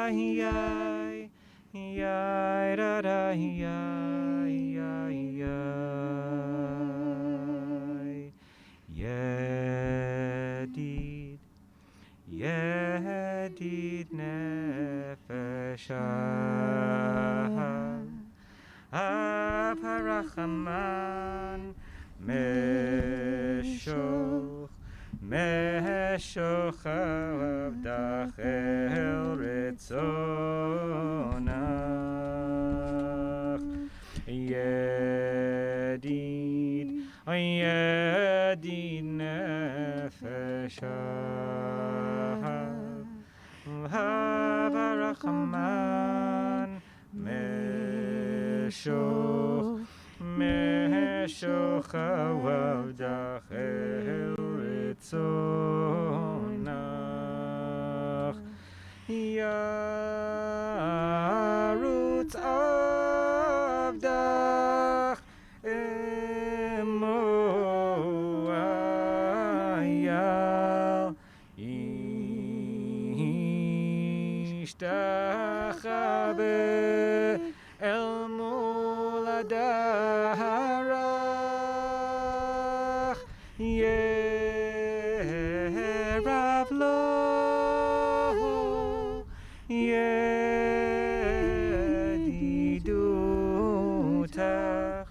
yai, yai da da yai, yai yai. Yedid, yedid nefeshah, Aparachaman, Meshoch, Meshoch Avdachel Ritzonach, Yedid, Yedid Nefeshah, Aparachaman, Meshoch, Meshoch Avdachel Ritzonach, Yarutz Avdach Emo Ayal Ishtachabe El Muladarach Yerav Lo Yedidutach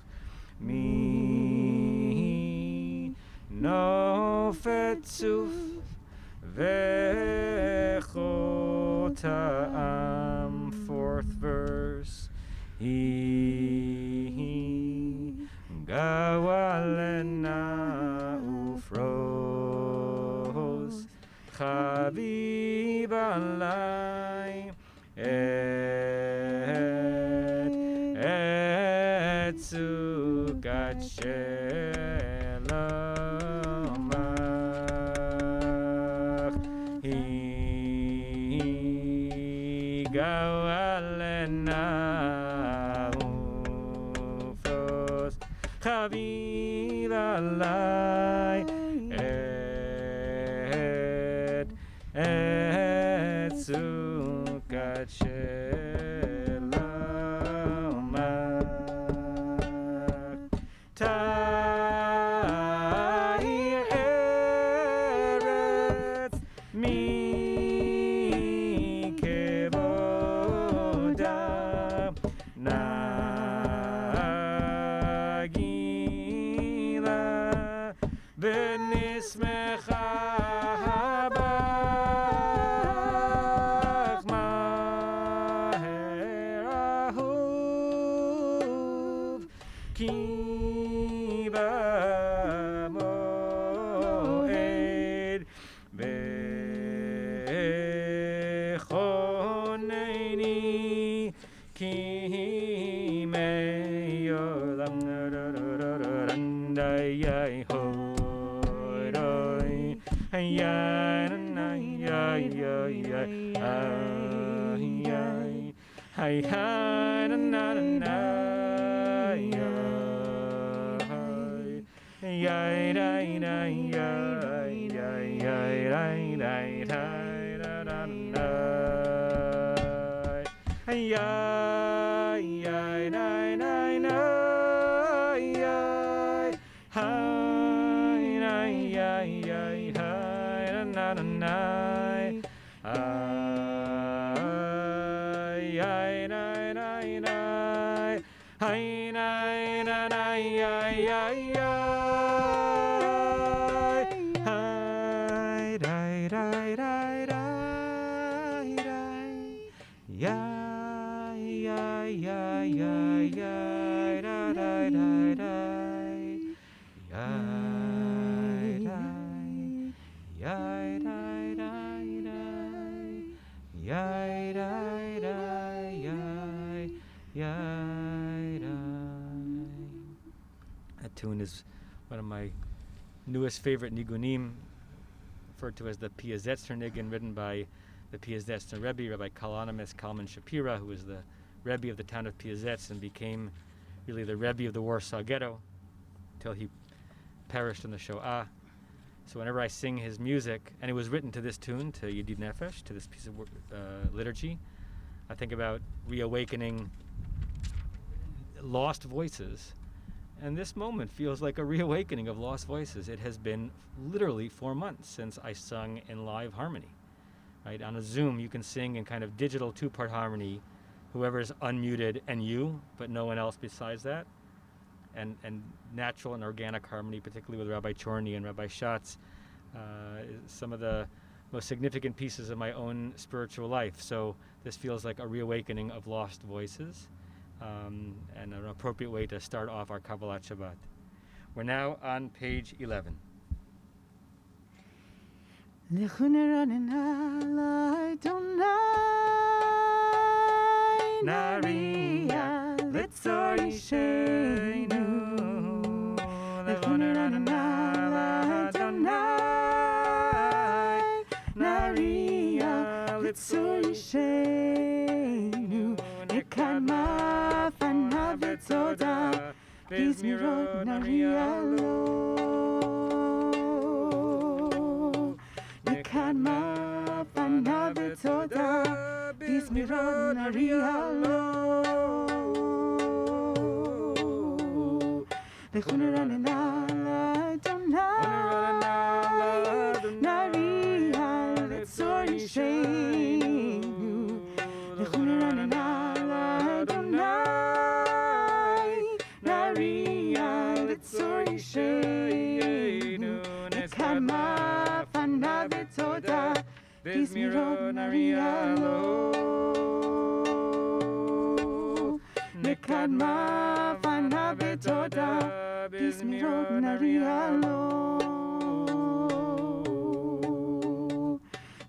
Mi Nofetzuf Vechotam. Fourth verse. He Gawalena Ufros Chavib Alai Et Sukat Shelamach. He Gawalena Ufros Chavib Alai Et Sukat Shelamach. Ta'ir Eretz Mikevoda Nagila V'nismecha Bach Maher Ahuv Ki B'moed B'choneni Ki Me'yolam Randayai Hoy That tune is one of my newest favorite nigunim, referred to as the Piazetzner nigun, written by the Piazetzner Rebbe, Rabbi Kalonymus Kalman Shapira, who was the Rebbe of the town of Piazetz and became really the Rebbe of the Warsaw Ghetto until he perished in the Shoah. So whenever I sing his music, and it was written to this tune, to Yedid Nefesh, to this piece of liturgy, I think about reawakening lost voices. And this moment feels like a reawakening of lost voices. It has been literally 4 months since I sung in live harmony. Right? On a Zoom, you can sing in kind of digital 2-part harmony, whoever's unmuted and you, but no one else besides that. And natural and organic harmony, particularly with Rabbi Chorny and Rabbi Schatz, some of the most significant pieces of my own spiritual life. So this feels like a reawakening of lost voices. And an appropriate way to start off our Kabbalat Shabbat. We're now on page 11. Bizmirot Narialo Nekadma Panavetoda Bizmirot Narialo Lechuneranena Donai Narial Letzori Sheinu Lechuneranena Donai Sorry, Sheinu, Nekadma, Panavetoda, Bizmirot Narialo, Nekadma, Panavetoda, Bizmirot Narialo,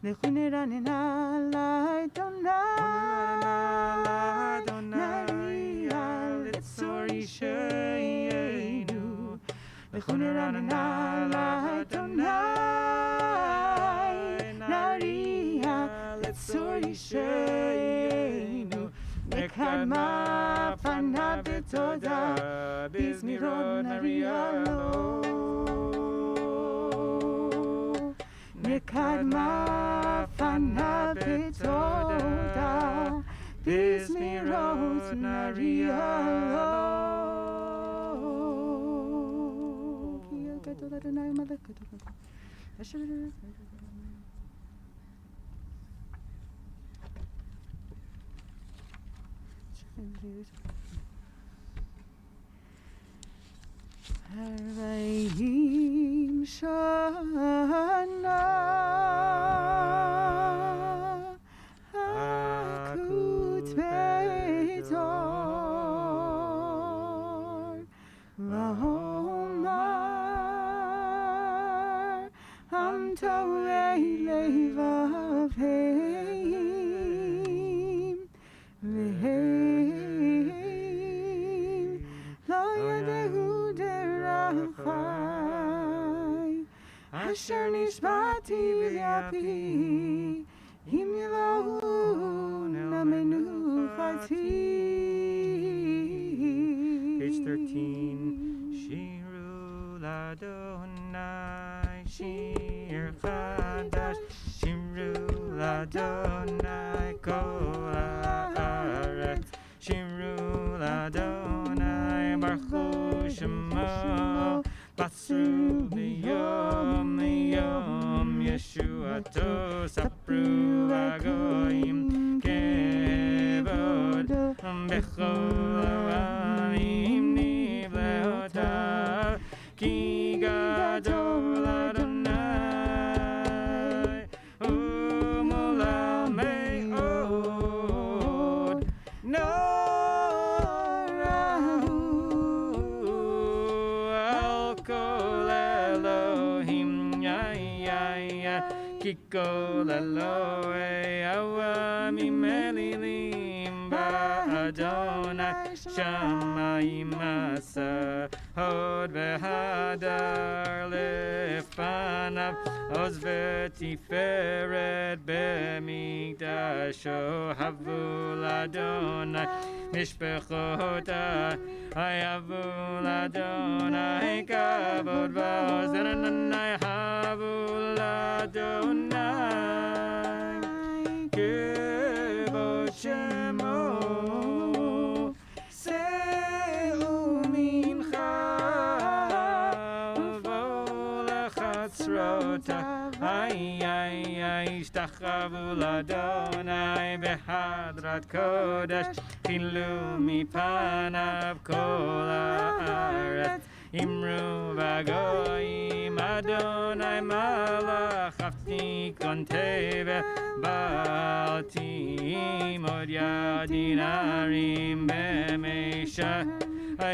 Nechuneranena Lai Donai, Sorry, Sheinu. Lechuneranena Donai Naria Letzori Sheinu Nekadma Panavetoda Bizmirot Narialo Nekadma Panavetoda Bizmirot Narialo Arayim Shana Akut Beitor Vahomar Am Tawei Levavheim Veheim Lo Yadehu Derachai Asher Nishbati V'yapi Im Yelohun Amenuchati. Page 13. Shiru Ladonai Shir Chadash Shiru Ladonai Kol Haaretz Shiru Ladonai Baruch Shemo Basru B'yom Yeshuato Sapru Agoyim Kevod Bechol Ha'amim Nivleotav Ki Gadol Adonai U'Molal Me'od Norahu Al Kol Elohim Ki Kol Elohei Awamim Elilim Ba'adonai Shamayim Asa Hod V'Hadar Lefanav Oz V'Tiferet B'Mikdasho Havu L'Adonai Mishpechota Hayavu L'Adonai Kavod V'Oz Adonai Havu L'Adonai Kavod Shem השתחוו לאדוני בחדרת קודש, חילו מפניו כל הארץ. אמרו בגויים אדוני מלך, אבטיקון תבל בעלתים, עוד ידין הרים במישה.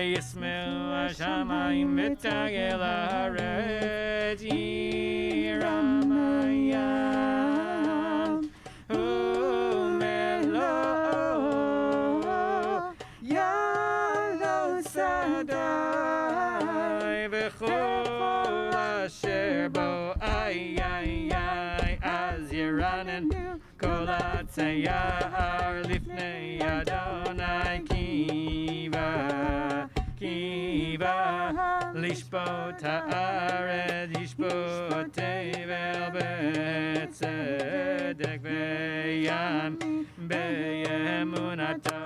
ישמעו השמיים ותגל הארץ, ירם הים ומלואו, יעלו שדי וכל אשר בו. אז ירנן כל הצייר לפני אדוני, kiva lishpot haaretz, yishpot tevel betzedek v'yam be'emunato.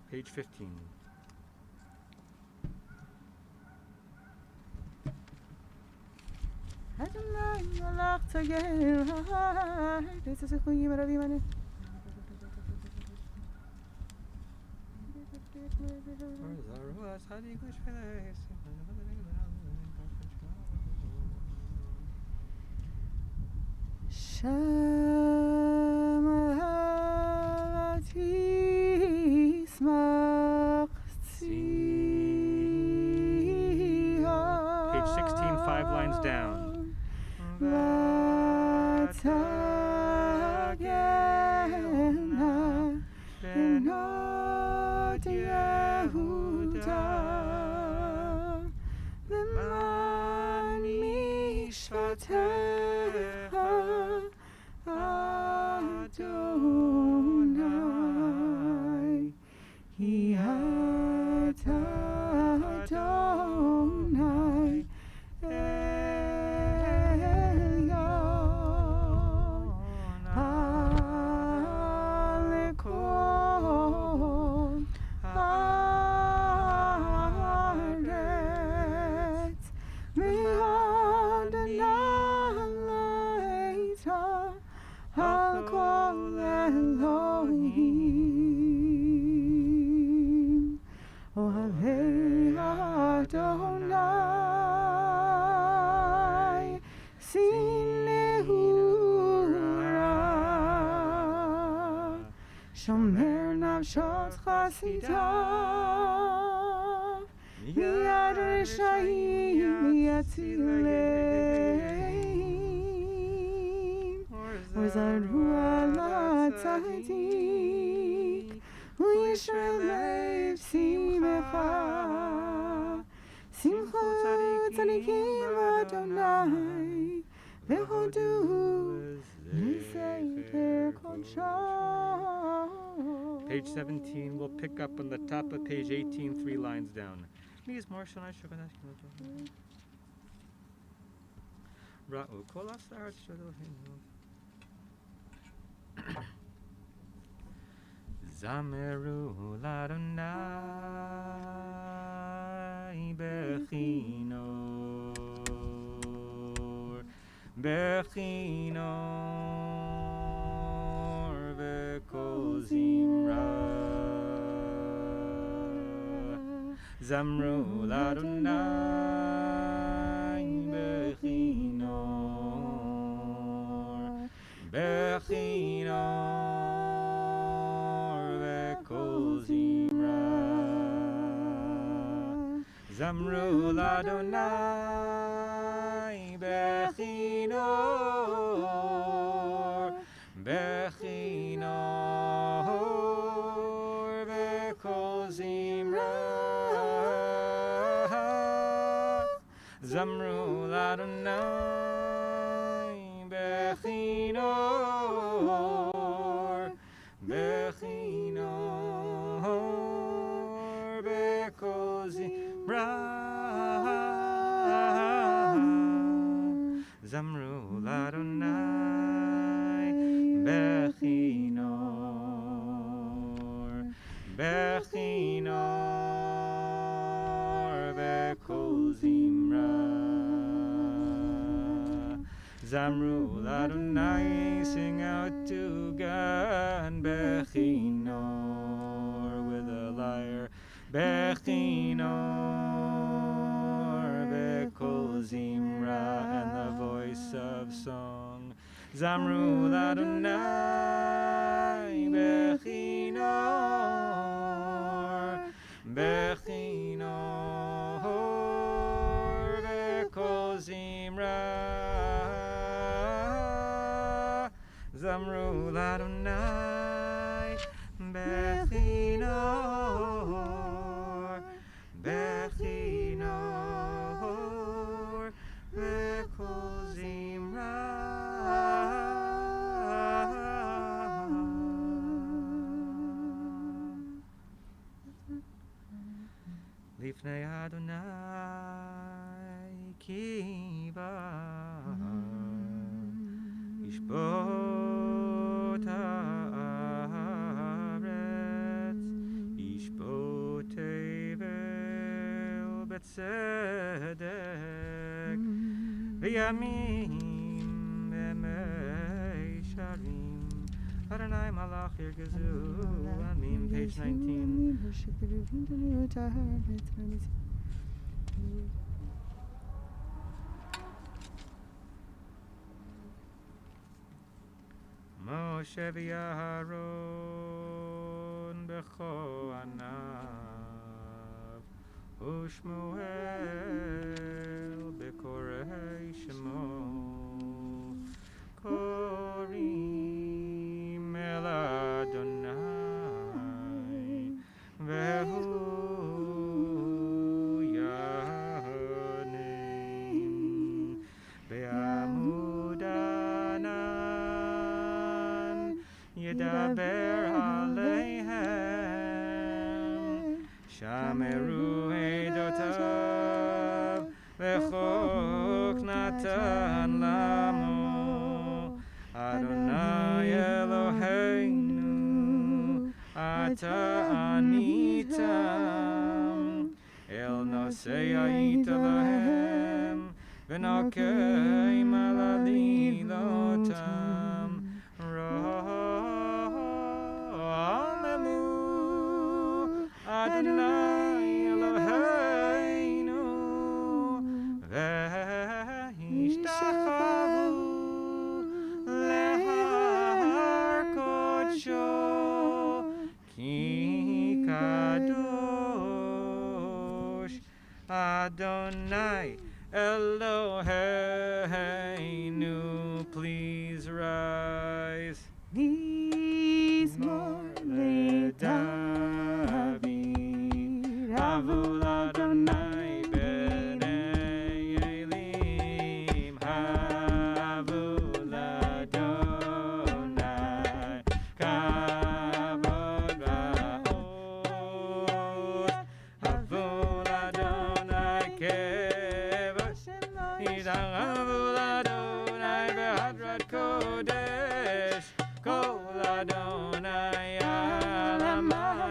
Page 15. Adonai malach tagel hai, this is a queen of Yimane. Shamati smachti. Page 16, 5 lines down. Vatagena benot Yehuda leman mishpatecha Adonai Hi ata Adonai Elyon Alekol Haaretz Me'Adonai Leita Alekol Elohim Ohavei Adonai Sinehura Shomer nafshot chasidav Miyad rishayim yatzileim Orzaru ala tzadik Uyishre lev simecha Simcha tzadikim Adonai Vehodu L'sefer kodsho. Page 17, we'll pick up on the top of page 18, 3 lines down. Ra'u kol asar shadolhinu. Zameru l'Adonai bechinor, bechinor v'kol zimra. Zamru l'Adonai bechinor, bechinor v'kol zimra. Zamru l'Adonai bechinor, bechinor v'kol zimra. Zamru l'Adonai bechinor, bechinor v'kol zimra. Zamru l'Adonai bechinor, bechinor v'kol zimra. Zamru l'Adonai, sing out to God, bechinor with a lyre, bechinor v'kol zimra, and the voice of song. Zamru l'Adonai bechinor, bechinor v'kol zimra. Zamru l'Adonai bechinor, bechinor v'kol zimra. Lifnei Adonai ki ba Ishbot haaretz, Ishbot tevel betzedek, v'yamim v'mei sharim. Adonai malach yirgezu, Amim, page 19. Moshe v'Aharon b'choanav, Ushmuel b'korei shemo, korim el Adonai, v'hu yaneim, be'amud anan, yedaber aleihem, shameru edotav, v'chok natan lamo, Adonai Eloheinu, ata anitam, el nosei ayita lahem, v'nokei malalilotam, Ra'amemu, Adonai Eloheinu, v'ishtachavu lehar kodsho, ki kadosh Adonai Eloheinu. Please rise. Mizmor leDavid, Avul Adonai b'nei Elim, Avul Adonai kavod va'od, Avul Adonai kevosh, Avul Adonai b'hadrat kodesh, Kol Adonai alamayim.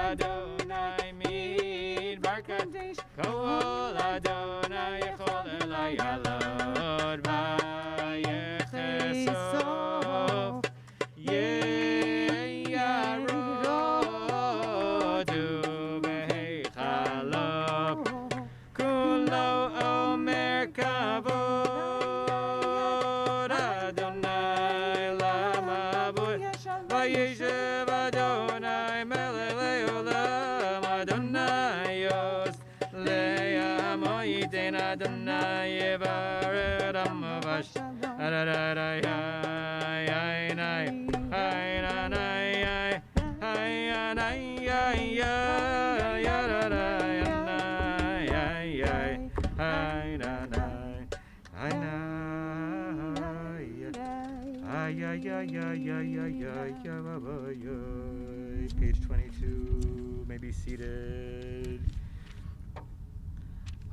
Adonai midbar kadesh kol Adonai yechol elai alod vayechesov yeyarodu v'heichalo kulo omer kavod Adonai lamavud vayeshev Adonai melech leolam Adonai yos le'amo yiten Adonai yevared amavash Adonai Page 22, maybe seated.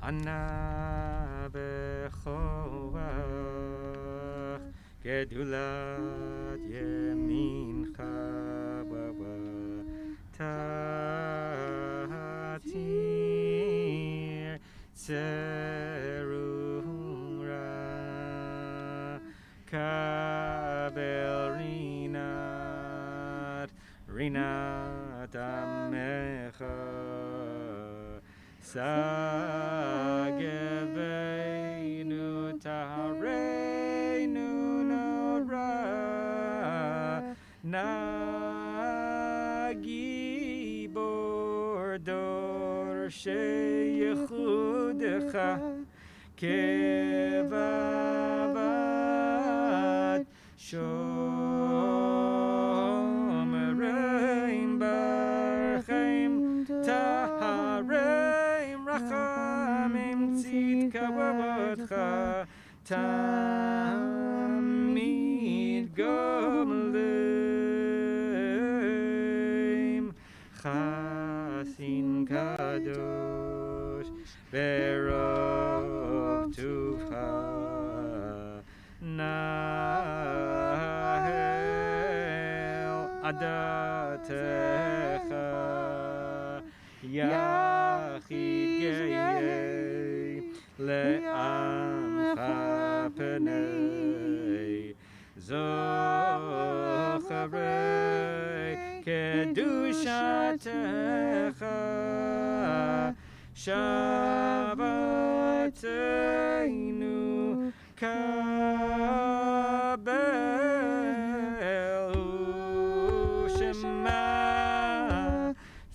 Ana bechovach gedulat yemincha tatir tzerura kabel rinat amecha sageveinu tahareinu nora nagibor dor sheyechudecha kevavat shomereim barchaim tahareim rachamim tzidka vavotcha tamid gomleim chasin kadosh berov tuvcha nahel adatecha yachid geyei le'amcha penei zocharei kedushatecha Shabbateinu kabel u'shema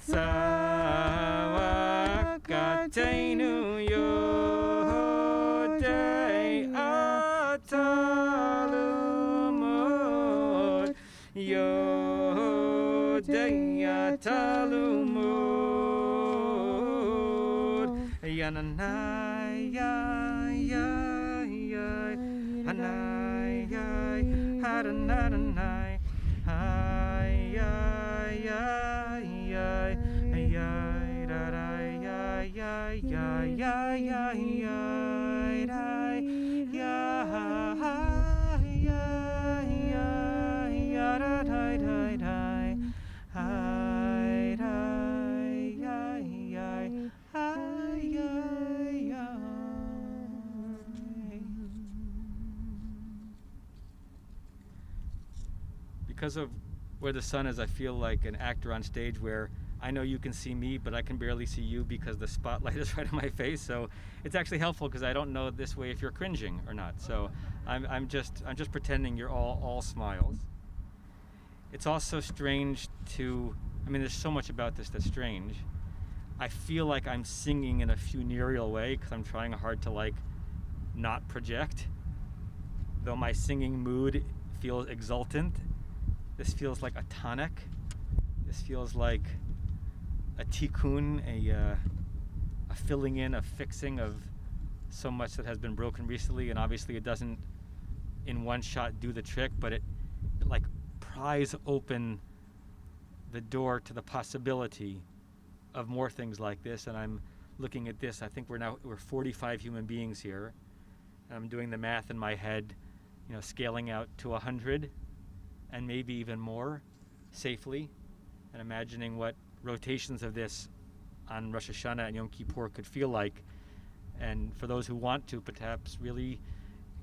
tzawakateinu yodei atalumot yodei atalumot Yananai Hanai Hadanai Because of where the sun is, I feel like an actor on stage where I know you can see me, but I can barely see you because the spotlight is right in my face. So it's actually helpful because I don't know this way if you're cringing or not. So I'm just pretending you're all smiles. It's also strange to, I mean, there's so much about this that's strange. I feel like I'm singing in a funereal way because I'm trying hard to like not project. Though my singing mood feels exultant. This feels like a tonic. This feels like a tikkun, a filling in, a fixing of so much that has been broken recently. And obviously it doesn't in one shot do the trick, but it like pries open the door to the possibility of more things like this. And I'm looking at this. I think we're 45 human beings here. And I'm doing the math in my head, you know, scaling out to 100 and maybe even more safely, and imagining what rotations of this on Rosh Hashanah and Yom Kippur could feel like, and for those who want to perhaps really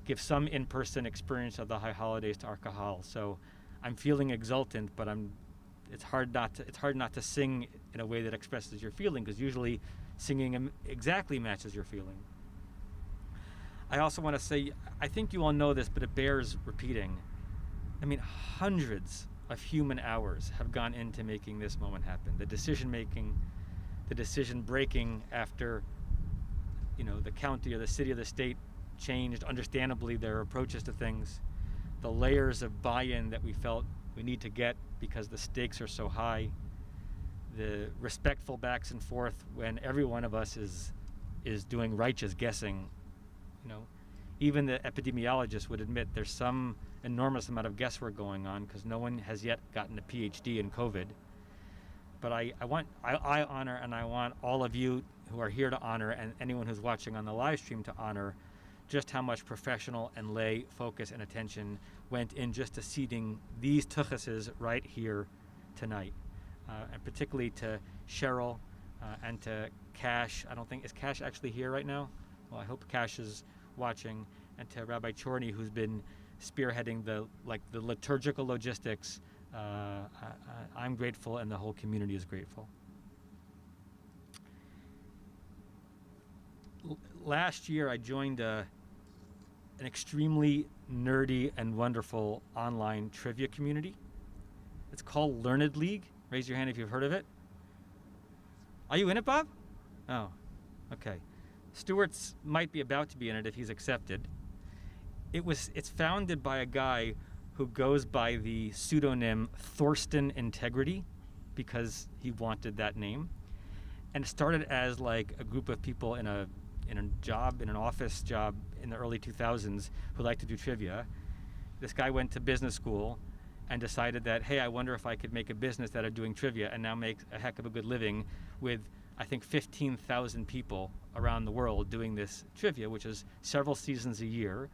give some in-person experience of the high holidays to our kahal. So I'm feeling exultant, but it's hard not to sing in a way that expresses your feeling, because usually singing exactly matches your feeling. I also want to say, I think you all know this, but it bears repeating. I mean, hundreds of human hours have gone into making this moment happen. The decision making, the decision breaking after, the county or the city or the state changed, understandably, their approaches to things, the layers of buy-in that we felt we need to get because the stakes are so high, the respectful backs and forth when every one of us is doing righteous guessing. Even the epidemiologists would admit there's some enormous amount of guesswork going on because no one has yet gotten a PhD in COVID. But I honor, and I want all of you who are here to honor, and anyone who's watching on the live stream to honor, just how much professional and lay focus and attention went in just to seating these tuchases right here tonight. And particularly to Cheryl and to Cash. Is Cash actually here right now? Well, I hope Cash is watching. And to Rabbi Chorny, who's been spearheading the liturgical logistics. I'm grateful, and the whole community is grateful. Last year, I joined an extremely nerdy and wonderful online trivia community. It's called Learned League. Raise your hand if you've heard of it. Are you in it, Bob? Oh, okay. Stewart's might be about to be in it if he's accepted. It's founded by a guy who goes by the pseudonym Thorsten Integrity because he wanted that name. And it started as like a group of people in an office job in the early 2000s who liked to do trivia. This guy went to business school and decided that, hey, I wonder if I could make a business out of doing trivia, and now makes a heck of a good living with, I think, 15,000 people around the world doing this trivia, which is several seasons a year,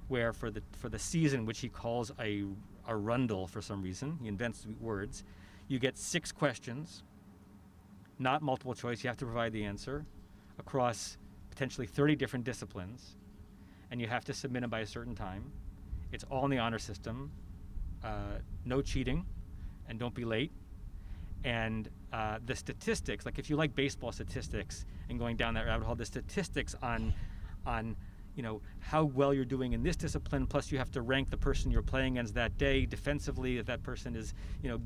where for the season, which he calls a rundle for some reason, he invents words, you get 6 questions, not multiple choice, you have to provide the answer, across potentially 30 different disciplines, and you have to submit them by a certain time. It's all in the honor system, no cheating, and don't be late. And the statistics, like if you like baseball statistics and going down that rabbit hole, the statistics on how well you're doing in this discipline, plus you have to rank the person you're playing against that day defensively, if that person is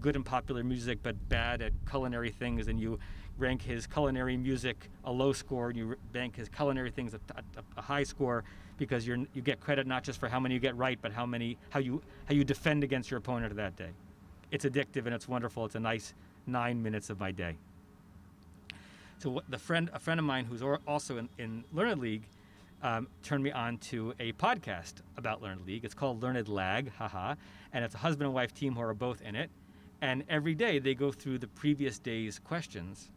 good in popular music but bad at culinary things, and you rank his culinary music a low score, and you rank his culinary things a high score, because you get credit not just for how many you get right, but how you defend against your opponent that day. It's addictive and it's wonderful. It's a nice 9 minutes of my day. So a friend of mine who's also in Learned League turned me on to a podcast about Learned League. It's called Learned Lag, and it's a husband and wife team who are both in it. And every day they go through the previous day's questions,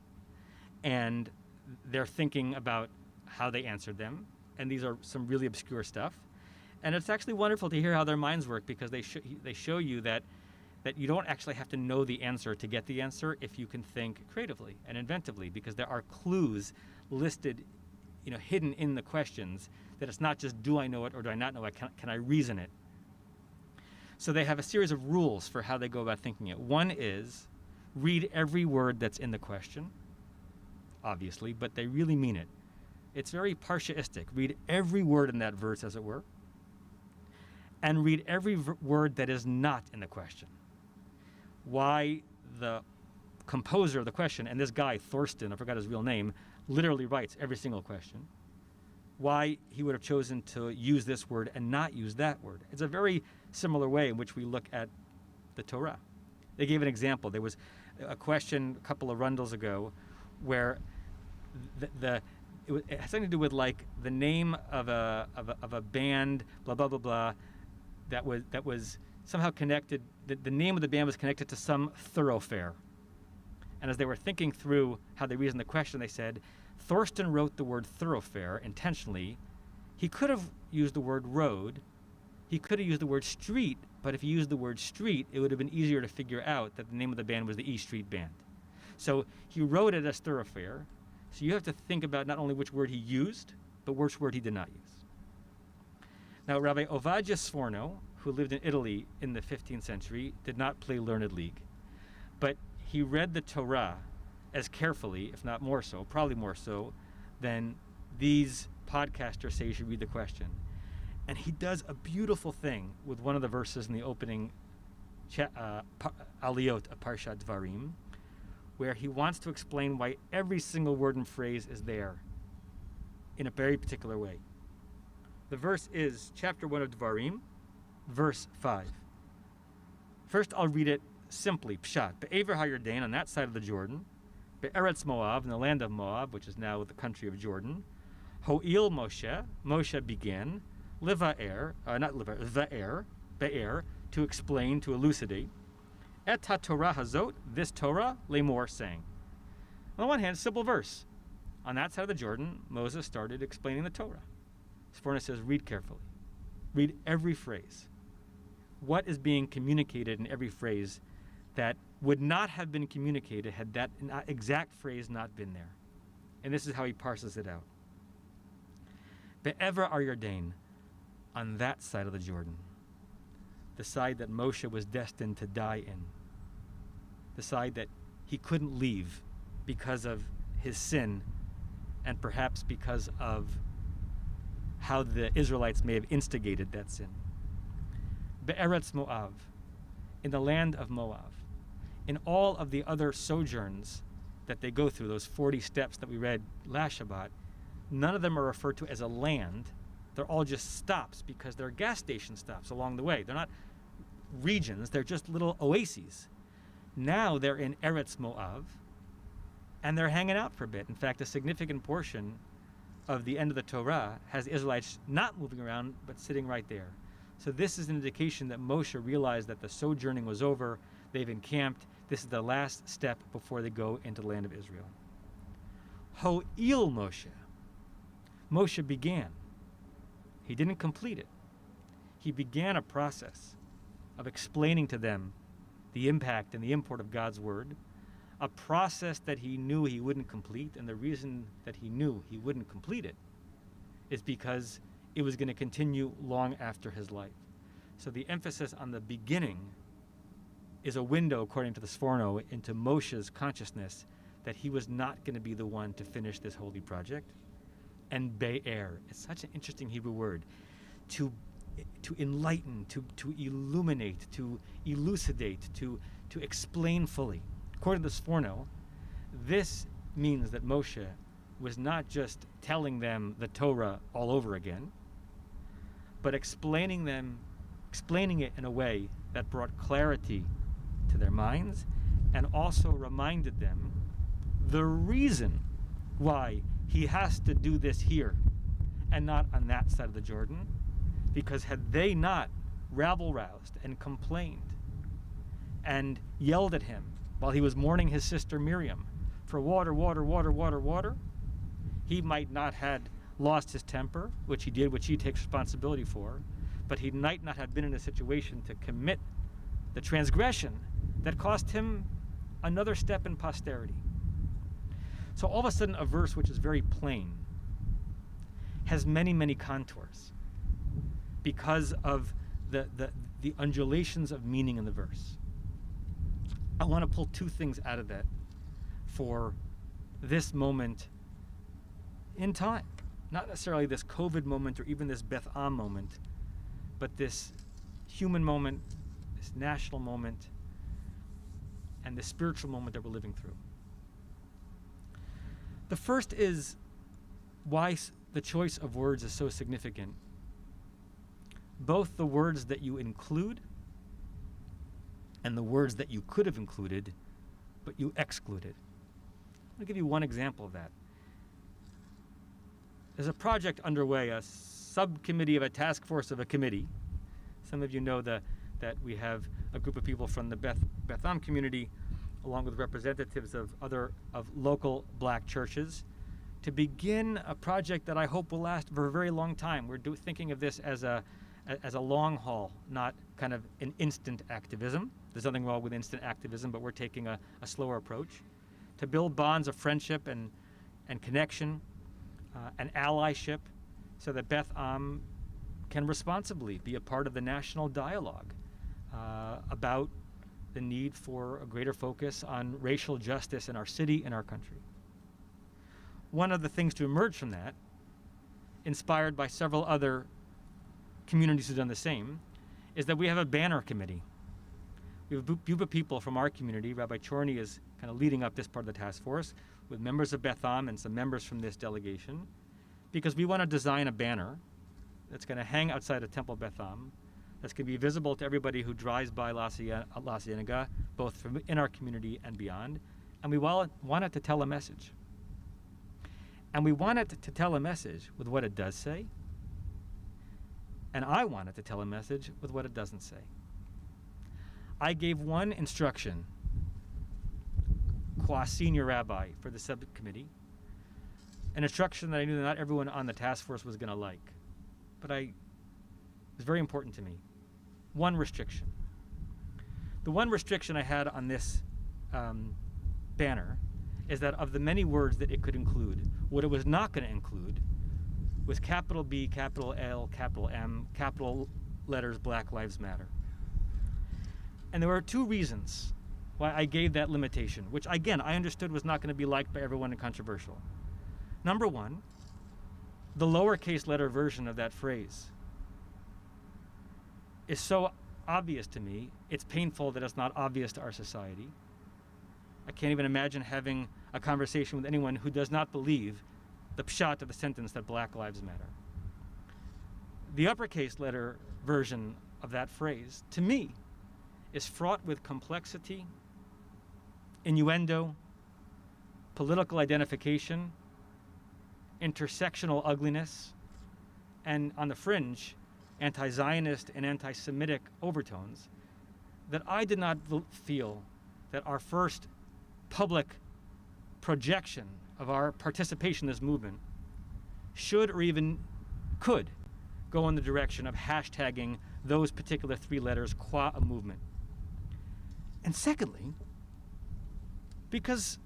and they're thinking about how they answered them. And these are some really obscure stuff. And it's actually wonderful to hear how their minds work, because they show you that you don't actually have to know the answer to get the answer if you can think creatively and inventively, because there are clues listed, hidden in the questions, that it's not just do I know it or do I not know it, can I reason it? So they have a series of rules for how they go about thinking it. One is read every word that's in the question, obviously, but they really mean it. It's very parshaistic. Read every word in that verse, as it were, and read every word that is not in the question. Why the composer of the question, and this guy, Thorsten, I forgot his real name, literally writes every single question. Why he would have chosen to use this word and not use that word. It's a very similar way in which we look at the Torah. They gave an example. There was a question a couple of rundles ago where it had something to do with like the name of a band, blah blah blah blah, that was somehow connected. The name of the band was connected to some thoroughfare. And as they were thinking through how they reasoned the question, they said, Thorsten wrote the word thoroughfare intentionally. He could have used the word road. He could have used the word street, but if he used the word street, it would have been easier to figure out that the name of the band was the E Street Band. So he wrote it as thoroughfare. So you have to think about not only which word he used, but which word he did not use. Now, Rabbi Ovadia Sforno, who lived in Italy in the 15th century, did not play Learned League, but he read the Torah as carefully, if not more so, probably more so, than these podcasters say you should read the question. And he does a beautiful thing with one of the verses in the opening aliyot of Parshat Dvarim, where he wants to explain why every single word and phrase is there in a very particular way. The verse is chapter 1 of Dvarim, verse 5. First, I'll read it simply, Pshat. Be'ever HaYordan, on that side of the Jordan, Be'eretz Moab, in the land of Moab, which is now the country of Jordan, Ho'il Moshe, Moshe began, Liva'er, Be'er, to explain, to elucidate, Et HaTorah Hazot, this Torah, Lemor, saying. On the one hand, simple verse. On that side of the Jordan, Moses started explaining the Torah. Sforno says, read carefully. Read every phrase. What is being communicated in every phrase that would not have been communicated had that exact phrase not been there? And this is how he parses it out. Be'ever Yarden, on that side of the Jordan, the side that Moshe was destined to die in, the side that he couldn't leave because of his sin and perhaps because of how the Israelites may have instigated that sin. Be'eretz Moab, in the land of Moab, in all of the other sojourns that they go through, those 40 steps that we read last Shabbat, none of them are referred to as a land. They're all just stops because they're gas station stops along the way. They're not regions, they're just little oases. Now they're in Eretz Moab, and they're hanging out for a bit. In fact, a significant portion of the end of the Torah has the Israelites not moving around, but sitting right there. So this is an indication that Moshe realized that the sojourning was over. They've encamped. This is the last step before they go into the land of Israel. Ho'il Moshe. Moshe began. He didn't complete it. He began a process of explaining to them the impact and the import of God's word, a process that he knew he wouldn't complete, and the reason that he knew he wouldn't complete it is because it was going to continue long after his life. So the emphasis on the beginning is a window, according to the Sforno, into Moshe's consciousness that he was not going to be the one to finish this holy project. And Be'er, it's such an interesting Hebrew word, to enlighten, to illuminate, to elucidate, to explain fully. According to Sforno, this means that Moshe was not just telling them the Torah all over again, but explaining it in a way that brought clarity to their minds and also reminded them the reason why he has to do this here and not on that side of the Jordan, because had they not rabble-roused and complained and yelled at him while he was mourning his sister Miriam for water, he might not have lost his temper, which he did, which he takes responsibility for, but he might not have been in a situation to commit the transgression that cost him another step in posterity. So all of a sudden, a verse which is very plain has many, many contours because of the undulations of meaning in the verse. I want to pull two things out of that for this moment in time. Not necessarily this COVID moment or even this Beth Am moment, but this human moment, this national moment, and the spiritual moment that we're living through. The first is why the choice of words is so significant. Both the words that you include and the words that you could have included, but you excluded. I'll give you one example of that. There's a project underway, a subcommittee of a task force of a committee. Some of you know that we have a group of people from the Beth Am community, along with representatives of local black churches, to begin a project that I hope will last for a very long time. We're thinking of this as a long haul, not kind of an instant activism. There's nothing wrong with instant activism, but we're taking a slower approach to build bonds of friendship and connection and allyship so that Beth Am can responsibly be a part of the national dialogue about the need for a greater focus on racial justice in our city and our country. One of the things to emerge from that, inspired by several other communities who've done the same, is that we have a banner committee. We have a group of people from our community. Rabbi Chorny is kind of leading up this part of the task force with members of Beth Am and some members from this delegation, because we want to design a banner that's going to hang outside of Temple Beth Am, that's going to be visible to everybody who drives by La Cienega, both from in our community and beyond. And we want it to tell a message. And we want it to tell a message with what it does say. And I want it to tell a message with what it doesn't say. I gave one instruction, qua senior rabbi for the subcommittee, an instruction that I knew that not everyone on the task force was going to like. But it was very important to me. One restriction. The one restriction I had on this banner is that of the many words that it could include, what it was not going to include was capital B, capital L, capital M, capital letters, Black Lives Matter. And there were two reasons why I gave that limitation, which again, I understood was not going to be liked by everyone and controversial. Number one, the lowercase letter version of that phrase is so obvious to me, it's painful that it's not obvious to our society. I can't even imagine having a conversation with anyone who does not believe the pshat of the sentence that Black Lives Matter. The uppercase letter version of that phrase, to me, is fraught with complexity, innuendo, political identification, intersectional ugliness, and on the fringe, anti-Zionist and anti-Semitic overtones that I did not feel that our first public projection of our participation in this movement should or even could go in the direction of hashtagging those particular three letters qua a movement. And secondly, because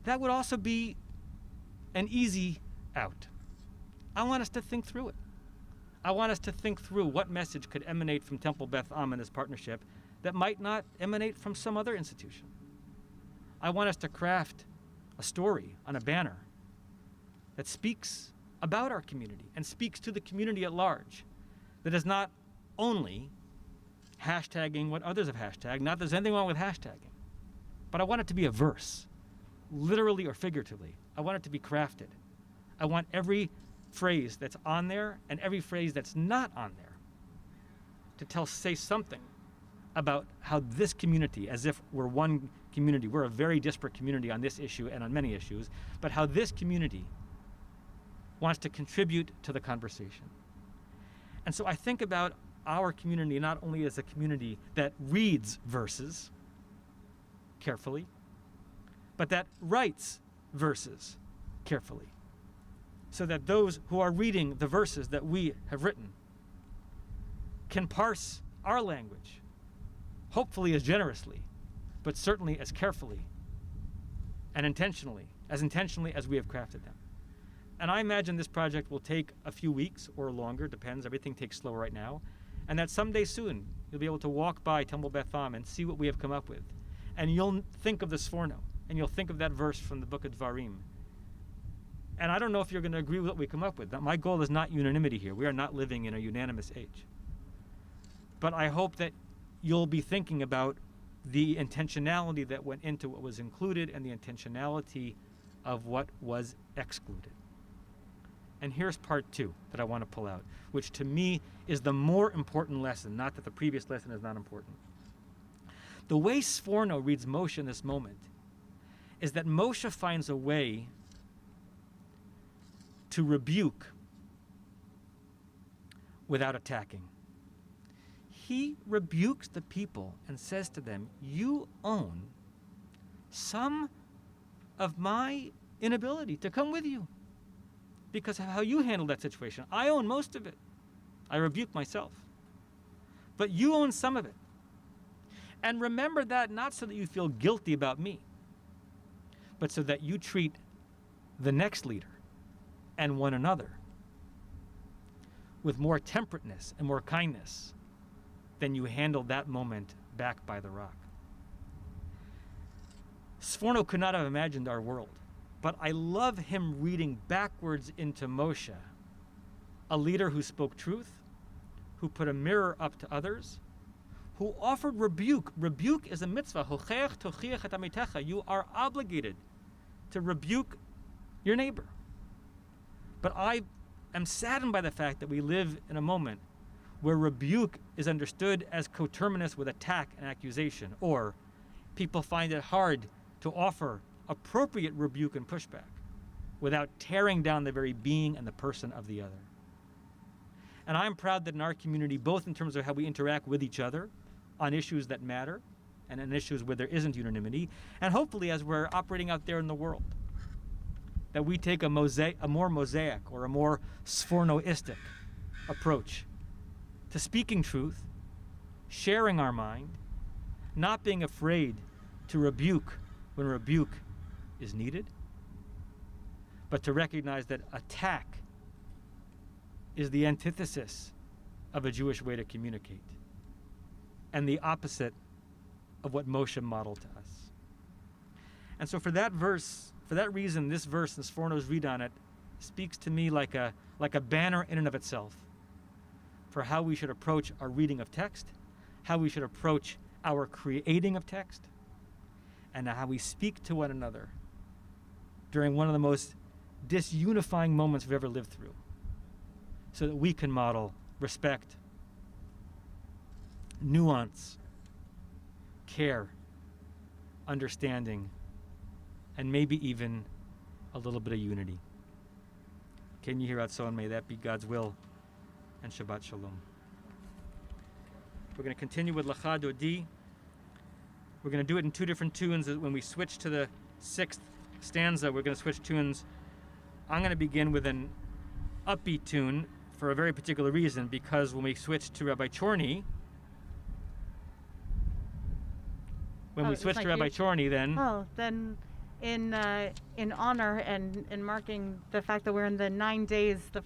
that would also be an easy out. I want us to think through it. I want us to think through what message could emanate from Temple Beth Am in this partnership that might not emanate from some other institution. I want us to craft a story on a banner that speaks about our community and speaks to the community at large, that is not only hashtagging what others have hashtagged, not that there's anything wrong with hashtagging, but I want it to be a verse, literally or figuratively. I want it to be crafted. I want every phrase that's on there and every phrase that's not on there to say something about how this community, as if we're one community, we're a very disparate community on this issue and on many issues, but how this community wants to contribute to the conversation. And so I think about our community not only as a community that reads verses carefully, but that writes verses carefully, so that those who are reading the verses that we have written can parse our language, hopefully as generously, but certainly as carefully and intentionally as we have crafted them. And I imagine this project will take a few weeks or longer, depends, everything takes slow right now, and that someday soon you'll be able to walk by Temple Beth Am and see what we have come up with. And you'll think of the Sforno, and you'll think of that verse from the book of Dvarim. And I don't know if you're going to agree with what we come up with. My goal is not unanimity here. We are not living in a unanimous age. But I hope that you'll be thinking about the intentionality that went into what was included and the intentionality of what was excluded. And here's part two that I want to pull out, which to me is the more important lesson, not that the previous lesson is not important. The way Sforno reads Moshe in this moment is that Moshe finds a way to rebuke without attacking. He rebukes the people and says to them, you own some of my inability to come with you because of how you handled that situation. I own most of it. I rebuke myself. But you own some of it. And remember that not so that you feel guilty about me, but so that you treat the next leader and one another with more temperateness and more kindness than you handled that moment back by the rock. Sforno could not have imagined our world, but I love him reading backwards into Moshe, a leader who spoke truth, who put a mirror up to others, who offered rebuke. Rebuke is a mitzvah. Hocheach tochiach et amitecha. You are obligated to rebuke your neighbor. But I am saddened by the fact that we live in a moment where rebuke is understood as coterminous with attack and accusation, or people find it hard to offer appropriate rebuke and pushback without tearing down the very being and the person of the other. And I'm proud that in our community, both in terms of how we interact with each other on issues that matter and on issues where there isn't unanimity, and hopefully as we're operating out there in the world, that we take a more mosaic or a more sfornoistic approach to speaking truth, sharing our mind, not being afraid to rebuke when rebuke is needed, but to recognize that attack is the antithesis of a Jewish way to communicate and the opposite of what Moshe modeled to us. And so for that reason, this verse and Sforno's read on it speaks to me like a banner in and of itself for how we should approach our reading of text, how we should approach our creating of text, and how we speak to one another during one of the most disunifying moments we've ever lived through, so that we can model respect, nuance, care, understanding, and maybe even a little bit of unity. Can you hear out so, and may that be God's will, and Shabbat Shalom. We're going to continue with Lecha Dodi. We're going to do it in two different tunes. When we switch to the sixth stanza, we're going to switch tunes. I'm going to begin with an upbeat tune for a very particular reason, because when we switch to Rabbi Chorny, then in honor and in marking the fact that we're in the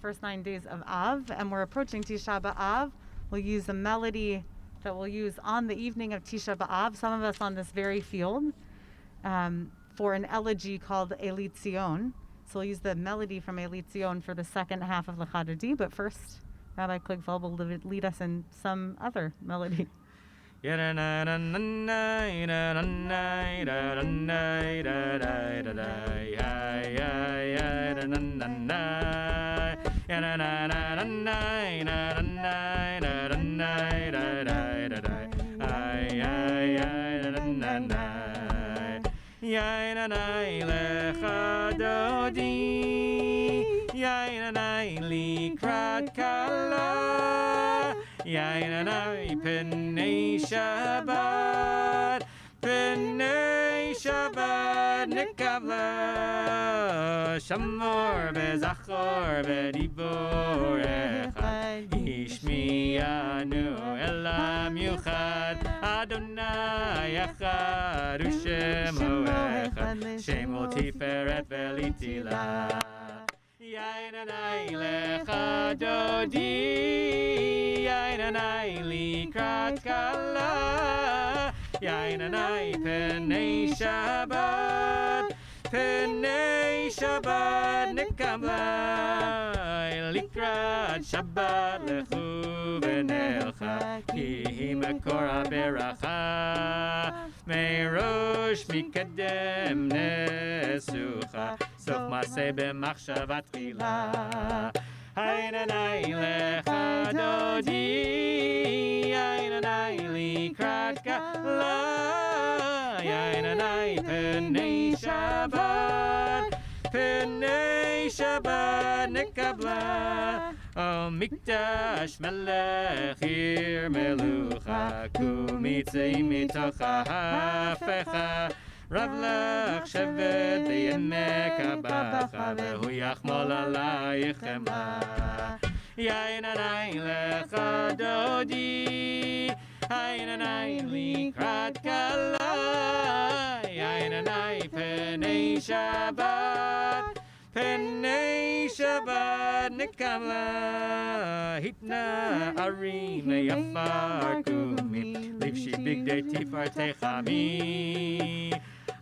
first 9 days of Av, and we're approaching Tisha B'Av, we'll use a melody that we'll use on the evening of Tisha B'Av, some of us on this very field, for an elegy called Eli Tzion. So we'll use the melody from Eli Tzion for the second half of Lecha Dodi, but first, Rabbi Kligfeld will lead us in some other melody. Yainanai lecha dodi, yainanai likrat kala, yainanai p'nei Shabbat, p'nei Shabbat nikavla, shamor bezachor bedibor echad, ishmiyanu elam yuchad, Adonai echad u'shemo echad, shemo tiferet velitila. Yainanai lecha dodi, yainanai likrat kala, yainanai p'nei Shabbat, p'nei Shabbat nikamla, likrat Shabbat lechu v'nelcha, ki hi makor ha'beracha, merosh mikadem nesucha, sof maseh b'machshavat tchila. Hainanai lecha dodi, hainanai likrat kala, hainanai p'nei Shabbat, p'nei Shabbat nekabla. O mikdash melech hir melucha, kumitzei mitocha hafecha, Rav lech shevet v'yemek habacha, v'hu yachmol alayich chema. Yainanai lecha dodi, hainanai likrat kala, yainanai Penei Shabbat, Penei Shabbat Nekavla, Hitna Arim Le'afar Kumi, Livshi Big Day Tifar Techami,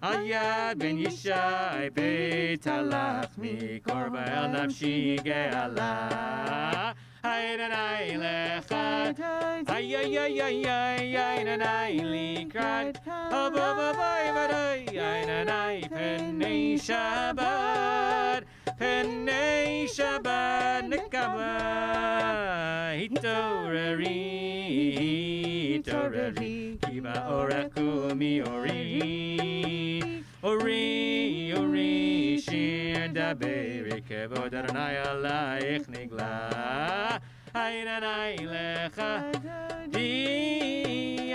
Al Yad Ben Yishai Beit Halachmi, Korba El Nafshi Ge'ala, Haydanai Lecha, Haydanai Likrat, Haydanai Penei Shabbat, Penei Shabbat Nekavla, Hitorari, Kiva Orakumi Ori, Shir Daberi, Kevod Adonai Alaich Nigla, Haydanai Lecha,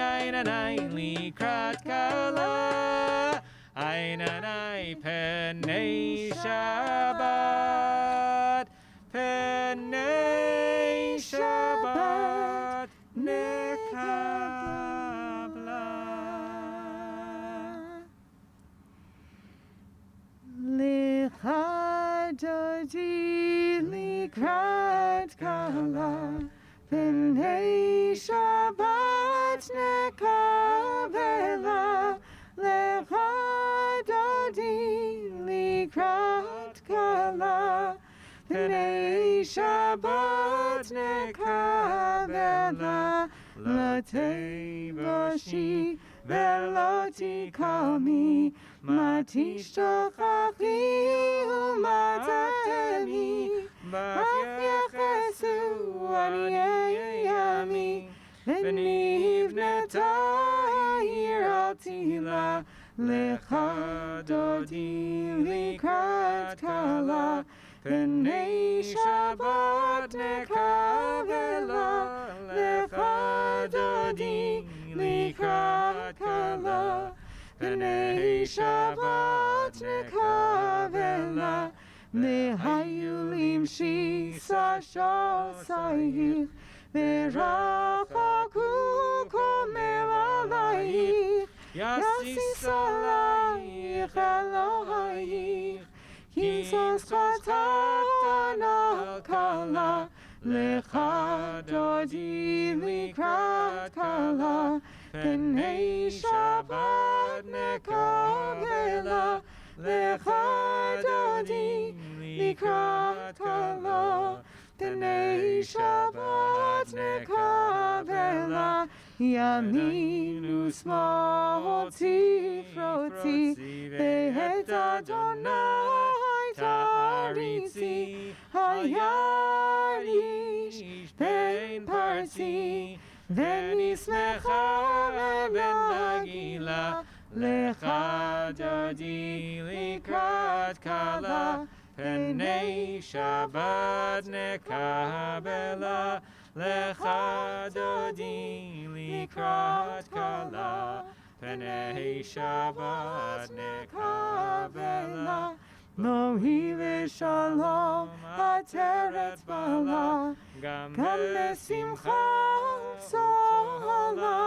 Haydanai Likrat Kala, Haydanai Penei Shabbat, Penei Shabbat Nekabla. Lecha dodi likrat kala, Penei Shabbat nekabela. Lecha dodi likrat kala, Penei Shabbat nekabela. Lo tevoshi velo tikami, ma tishtochachi umatemi, Yechesu aniyei yami, V'nivneta העיר על תהילה, Lecha dodi likrat kala, Penei Shabbat nekavela, Lecha dodi likrat kala, Penei Shabbat nekavela, Mehayulim shisa shosayich, Verachaku komer alayich, Yasis alayich Elohayich, Kisos chatana kala, Lecha dodi likrat kala, Penei Shabbat nekavela, Lecha dodi likrat kala, Penei Shabbat nekavela, Yaminu small tifroti, Behet Adonai taritzi, Hayarish ben parti, Venismecha ben nagila, Lecha dodi likrat kala, Penei Shabbat nekabela, Lecha dodi likrat kala, Penei Shabbat nekabela, Mohi v'shalom ateret bala, Gam besimcha sohala,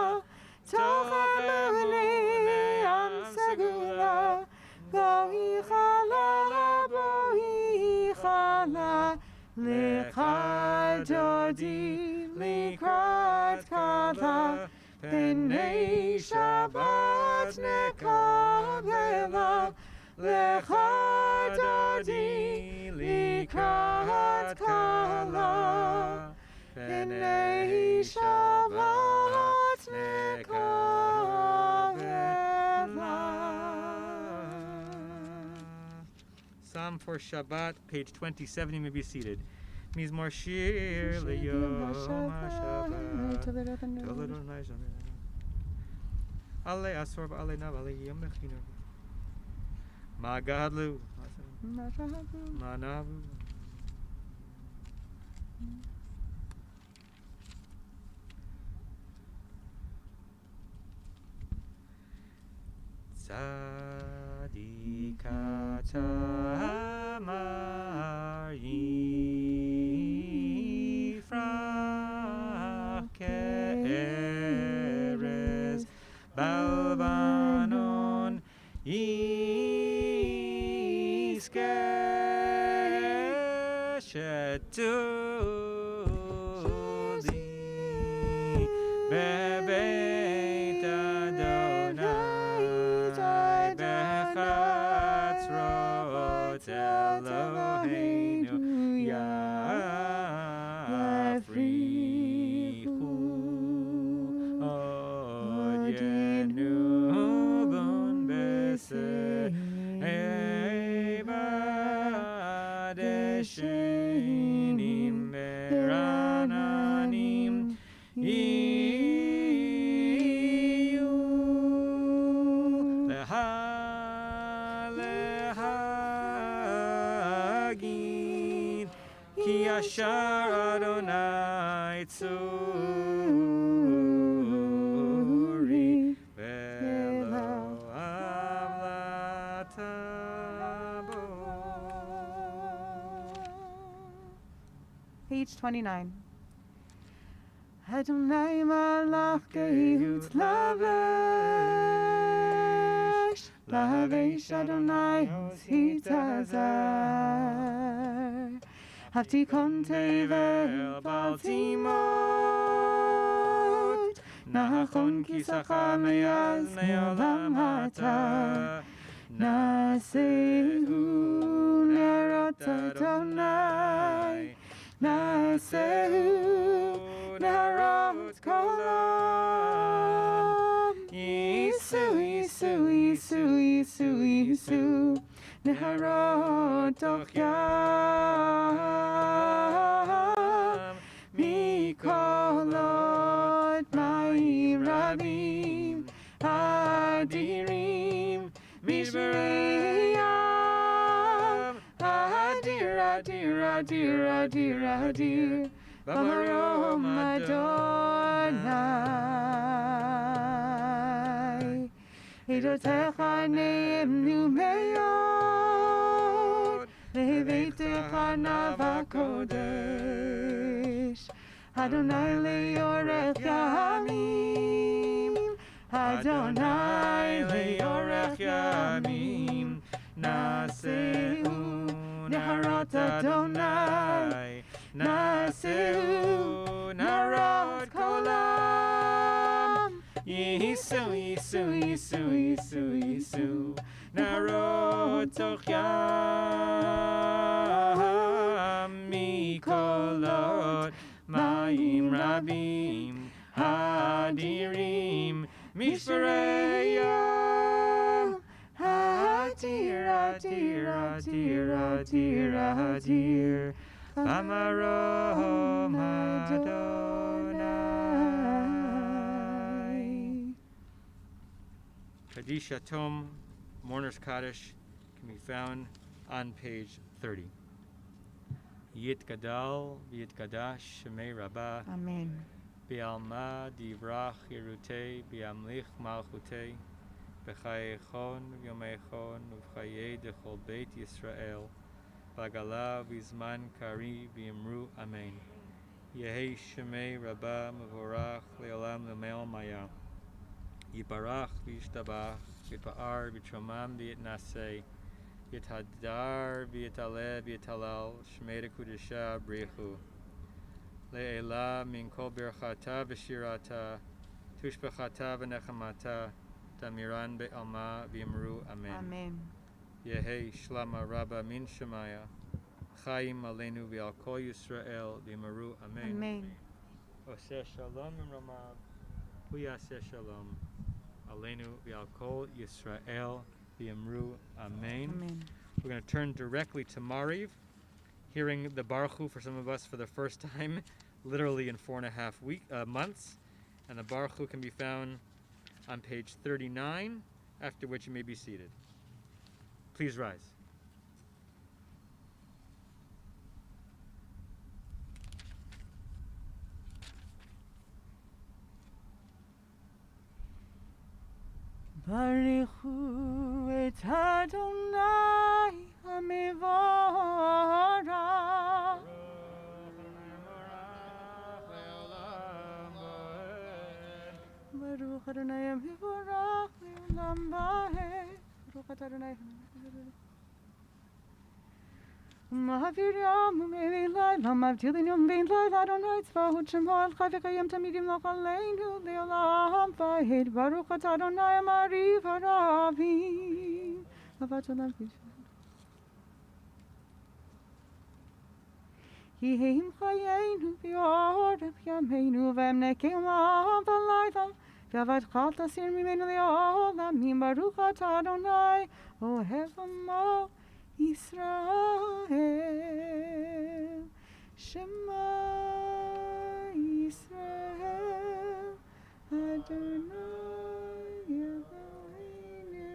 Toch emunei am segula, Bohi chala, Lecha dodi likrat kala, Penei Shabbat nekavela, Lecha dodi likrat kala, Penei Shabbat nekavela. Psalm for Shabbat, page 27. You may be seated. Mizmor Shir Leyom HaShabbat. Ale Asor V'ale Nav Ale Yom Mechinu. Ma Gadlu. Ma Navu. Tzadikata Amar Yifrach Ke'erez Balvanon Yifrach שתולי בבית אדוני בחצרות אלוהינו יפריחו עוד ינובון בסבב דשנים ורעננים יהיו להגיד כי ישר אדוני צורי ולא עוולתה בו. Page 29. Adonai malach gehut lavesh, lavesh Adonai hitazar. Haftikon tevel baltimot, nachon kisacha meyaz me'olam hata. Nasehu nerot Adonai, Nasehu narot kolam. Yisu, Yisu, Yisu, Yisu, Yisu, narot toch yam. Mikolot ma'im rabim, adirim, mishmerei yam. Adir, adir, adir, adir, adir, b'marom Adonai. Edotecha ne'emnu meyod, lehevetecha nava kodesh. Adonai le'orech yamim, Adonai le'orech yamim. Nasehu narot Adonai, Nasehu narot kolam. Yisu, Yisu, Yisu, Yisu, Yisu, narot toch yam. Mikolot ma'im rabim, hadirim, mishmerei yam. Adir, adir, adir, adir, adir, b'marom Adonai. Kaddish Yatom, Mourner's Kaddish, can be found on page 30. Yit Gadal, Yit Gadash, Shemei Rabbah, Amen. Bi'alma divrach Yerutei, Bi'amlich Malchutei, B'chayechon, V'yomechon, V'chayei dechol Beit Yisrael, V'agala v'zman kari v'yimru Amen. Yehei Shemei Rabbah Mevorach Le'olam L'mel Maya. Yibarach v'yishtabach, Yitpa'ar v'yitramam v'yitnaseh, Yithadar v'yitaleh v'yitalal, Shmei Kudusha B'rechu. Le'ela min kol birchata v'shirata, Tushbechata v'nechamata, Tamiran be'alma v'yimru Amen. Amen. Yehei Shlama Rabba min Shemaya, Chaim Aleinu v'al kol Yisrael v'yimru Amen. Amen. Oseh Shalom imromav, Hu yaseh Shalom, Aleinu v'al kol Yisrael v'yimru Amen. Amen. We're going to turn directly to Mariv, hearing the Baruch Hu for some of us for the first time, literally in 4.5 months. And the Baruch Hu can be found on page 39, after which you may be seated. Please rise. Baruchu et Adonai HaMevorach. Baruch Adonai HaMevorach le'olam va'ed. Baruch Adonai Mahavir Mumeli Lam Avdilium Vein Light on Nights Vahuchamal Kavakayam Tamidim Lokaleinu Leolam Vahid Baruch Adonai Mari Varavi Avatalam Yehim Chayenu Vior Yameinu Vemnekim Avalayam Davat Khalta Sir Mimenu Leolam Mim Baruch Adonai Ohevamo Israel, Shema Israel, Adonai Eloheinu,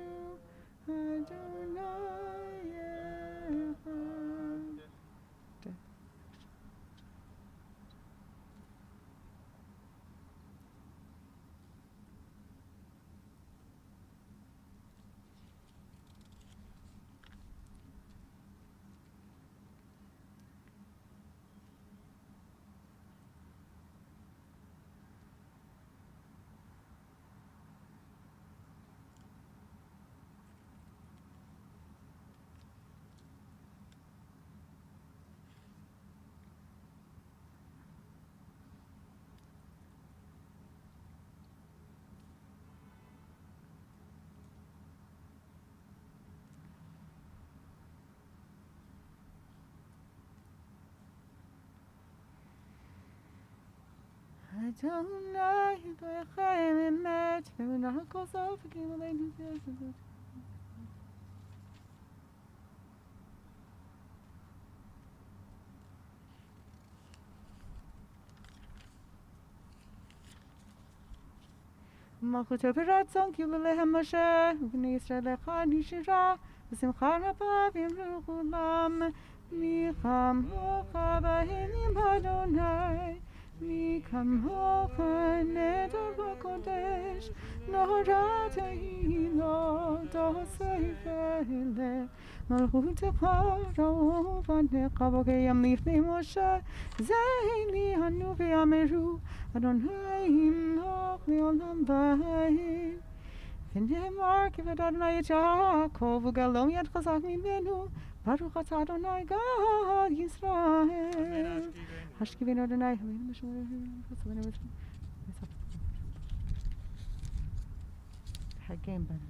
Adonai Echad. Adonai Elohim Emet, Ve'unakol Zofakim Aleinu Zezezet. Malchut Beratzon Kilulehem Moshe, Uvnei Yisrael Echad Nishira, V'simcha Rabba V'yimru Kulam, Micham Hocha V'hinim Adonai. Mikamhocha Neder B'Kodesh, Norat Ha'ilo Dosefele, Malchutecha Ra'ovanecha V'keyam Lifnei Moshe, Zeili Hanu V'yameru, Adonai Imloch Le'olam Va'ed. V'nehemar Kived Adonai et Yaakov, U'galom Yad Chazak Mimenu, Baruch Atah Adonai Gad Yisrael. Hashkivin Adonai, Hagim Ben.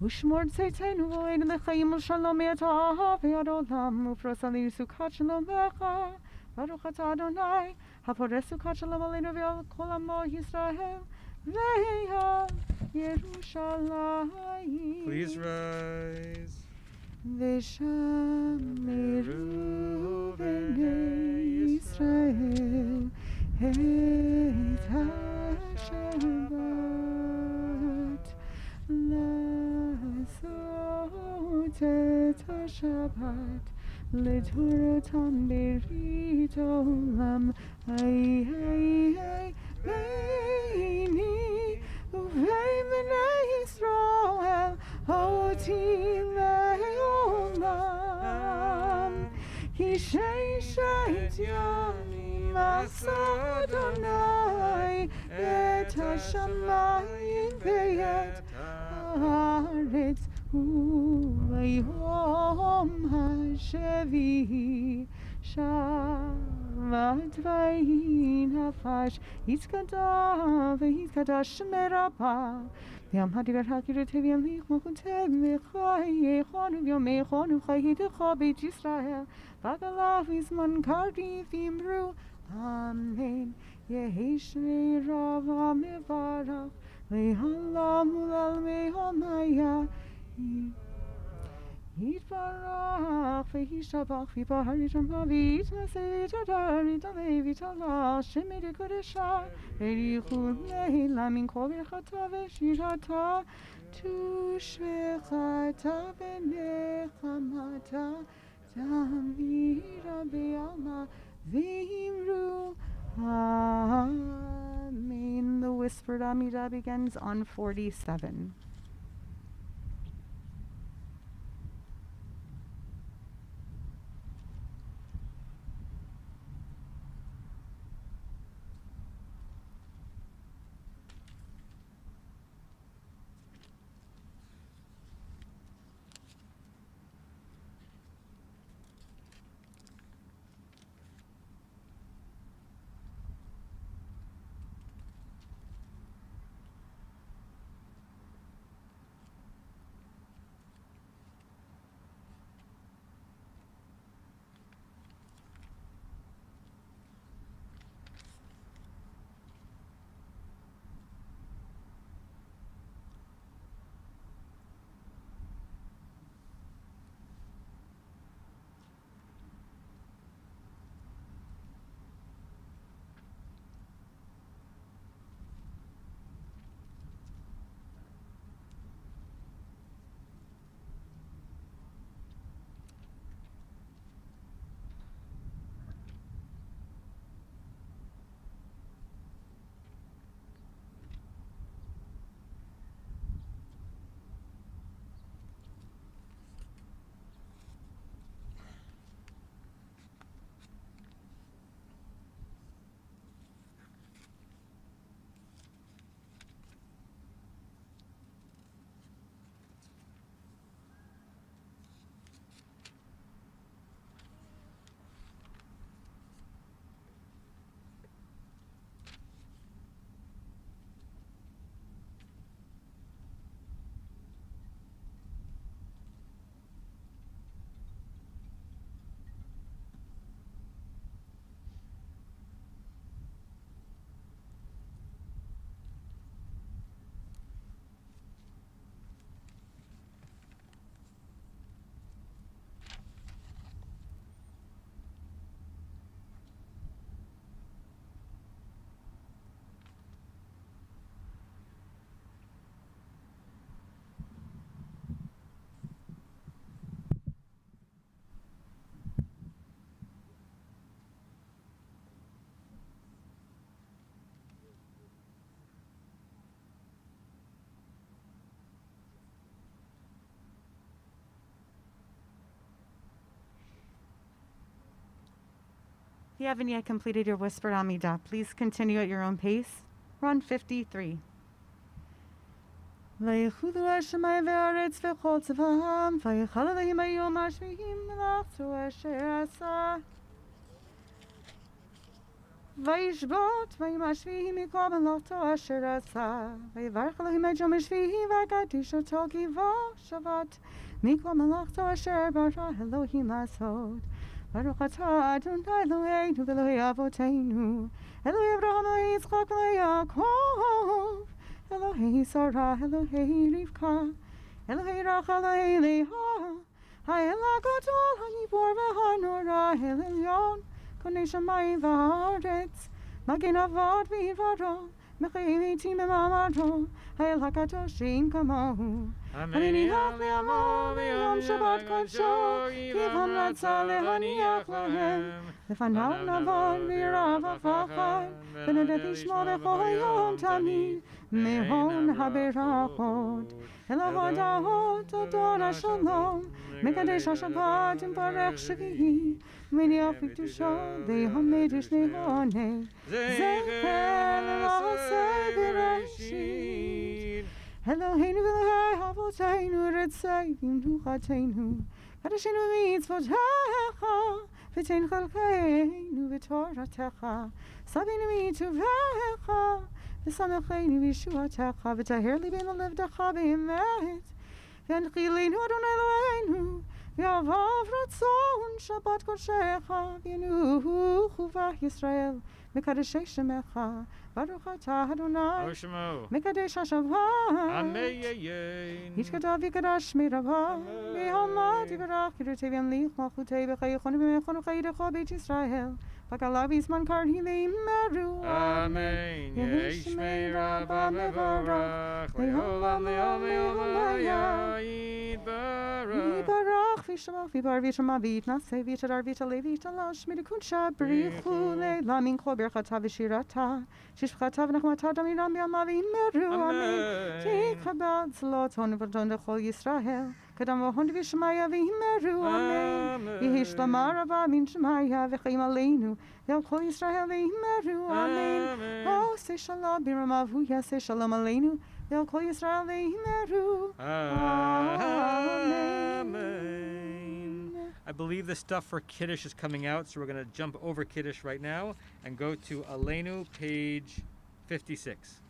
Ushmor Tzeitzenu Vo'ed Lechayim U'Shalom Yatah Ve'ad Olam Ufros Alinu Sukkot Shalom Lecha Baruch Atah Adonai Hapores Sukkot Shalom Aleinu Ve'al Kol Amo Yisrael Ve'ya Yerushalayim. Please rise. V'shameru b'nei Yisrael et ha-Shabbat לעשות את השבת לתורתם ברית עולם היי היי היי ביני ובין בני ישראל אותי לעולם כי ששת ימים עשה אדוני את השמיים ואת הארץ וביום השביעי שבת ויהי נפש התקדש והתקדש מרבה ויום הדיבר הקירות וימליך מלכותם וחי יכון וביומכון וחייתך בית ישראל בגלה וזמן קריב אמרו אמן יהי שמי רב המברך לעולם ולעולמי עולמיה יתברך וישתבח ויבהר ישמע ויתנשא ויתהדר ויתעלה ויתעלה שמי לקודשה ויריחו לילה מן כל ברכתה ושירתה תושבחתה ונחמתה תמירה בעלמא ואמרו Amen. The whispered Amidah begins on 47. you haven't yet completed your whispered Amidah, please continue at your own pace. We're on 53. ויחודו השמיים והארץ וכל צבאם, ויכל אלוהים היום השביעים מלאכתו אשר עשה. וישבות ביום השביעי מכל מלאכתו אשר עשה. ויברך אלוהים את יום השביעי ויקדיש אותו כי בו שבת מכל מלאכתו אשר ברא אלוהים לעשות. ברוך אתה אדוני אלוהינו ואלוהי אבותינו, אלוהי אברהם אלוהי יצחק אלוהי יעקב, אלוהי שרה אלוהי רבקה, אלוהי רחל אלוהי לאה, האל הגדול הגיבור והנורא האל עליון, קונה שמיים וארץ, מגן אבות בדברו, מחיה מתים במעמדו, האל הקדוש שאין כמוהו. הניח לעמו ביום שבת קודשו, כיוון רצה להניח להם. לפניו נבון וירא ופחד, ונודד לשמו בכל יום תמיד, מהון הברכות. אלוה הודעות, אדון השלום, מקדש השבת ומברך שביעי, מניח בקדושו והעומד בשני עונג. זכר למעשה בראשית. אלוהינו ואלוהי אבותינו, רצי במנוחתנו, קדשנו מצוותיך, ותן חלקנו בתורתך, סבינו מטובך, ושמחנו בישועתך, וטהר ליבנו לבדך באמת, והנחילנו אדוני אלוהינו, ואהוב רצון שבת קודשך, וינוחו בך ישראל, מקדשי שמך, ברוך אתה אדוני, מקדש השבת, ישכתב יקדש שמי רבה, ויעמד יברך ידרתי וימליך מלכותי בחייכון ובמכון וחיידך בית ישראל, בקלה בזמן קרני ואמרו אמן. יהי שמי רבה מברך, לעולם לעולם לעולם יתברך וישמח ויבר וישמע ויתנשא ויתהדר ויתעלה ויתעלה שמי לקודשה בריחו לילה מן כל ברכתה ושירתה ששפחתה ונחמתה דמירם בימה ואמרו אמן. תקבל צלות הון ודון לכל ישראל קדם והון ושמיה ואמרו אמן. יהי שלמה רבה מן שמיה וחיים עלינו ועל כל ישראל ואמרו אמן. עושה שלום ברמה והוא יעשה שלום עלינו ועל כל ישראל ואמרו amen. I believe the stuff for Kiddush is coming out, so we're going to jump over Kiddush right now and go to Aleinu, page 56.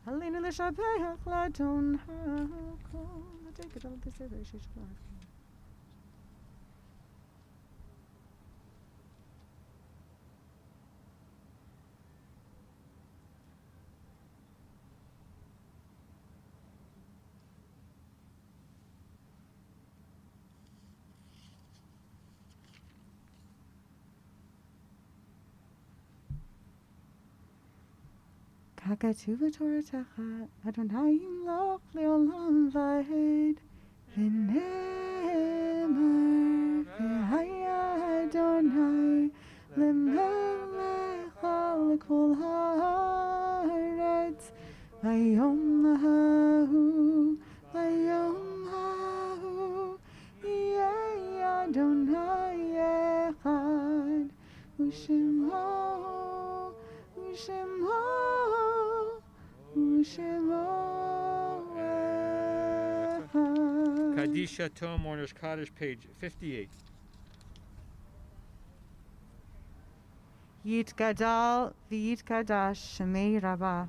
Aleinu l'shabach l'adon ha'kol l'tekadal b'seder shishkach. Kakatu v'toratecha Adonai yimloch le'olam va'ed v'nemar v'haya Adonai le'melecha l'kol ha'aretz v'yom ha'hu yeh Adonai echad u'shemo Kadisha Tome Mourner's Kaddish, page 58. Yitgadal v'yitkadash shemei rabah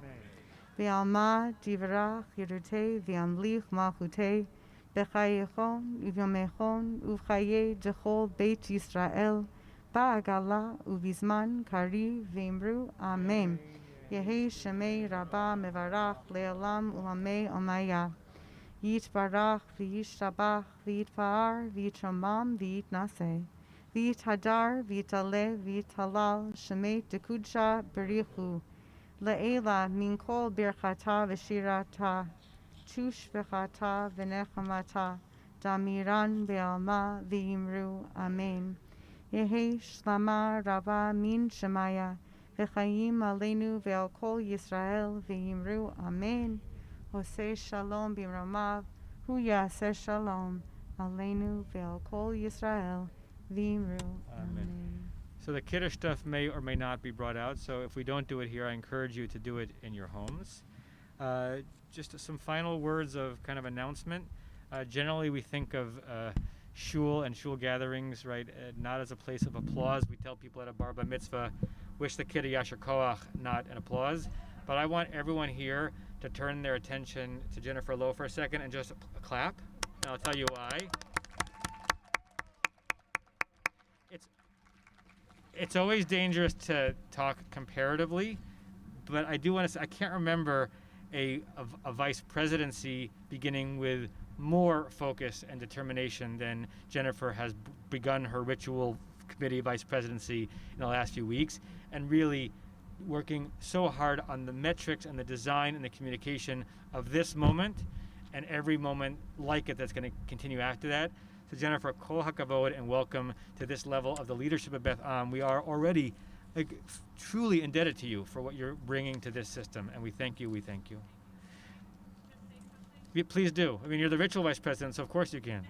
v'alma divrach yirutei v'amlich malchutei b'chayechon u'vyomechon u'v'chayei dechol beit Yisrael ba'agala u'vizman kari v'imru amen. Yehi shemei rabah mevarach le'olam u'amei omaya. Yitbarach v'yishtabach v'yitpa'ar v'yitramam v'yitnaseh v'yithadar v'yitale v'yitalal shemei dekudsha berichu le'ela min kol birchata v'shirata tush v'chata v'nechamata damiran be'alma v'yimru amen. Yehi shlama rabah min shemaya v'chayim aleinu ve'al kol Yisrael v'yimru amen. Hoseh shalom b'ramav, hu yaseh shalom aleinu ve'al kol Yisrael v'yimru amen. So the Kiddush stuff may or may not be brought out. So if we don't do it here, I encourage you to do it in your homes. Just some final words of kind of announcement. Generally, we think of shul and shul gatherings, right, not as a place of applause. We tell people at a bar mitzvah, wish the kid a yasher koach, not an applause. But I want everyone here to turn their attention to Jennifer Lowe for a second and just clap. And I'll tell you why. It's always dangerous to talk comparatively, but I do want to say I can't remember a vice presidency beginning with more focus and determination than Jennifer has begun her ritual committee vice presidency in the last few weeks, and really working so hard on the metrics and the design and the communication of this moment and every moment like it that's going to continue after that. So Jennifer, kol hakavod, and welcome to this level of the leadership of Beth Am. We are already truly indebted to you for what you're bringing to this system, and we thank you. Please do. I mean, you're the ritual vice president, so of course you can.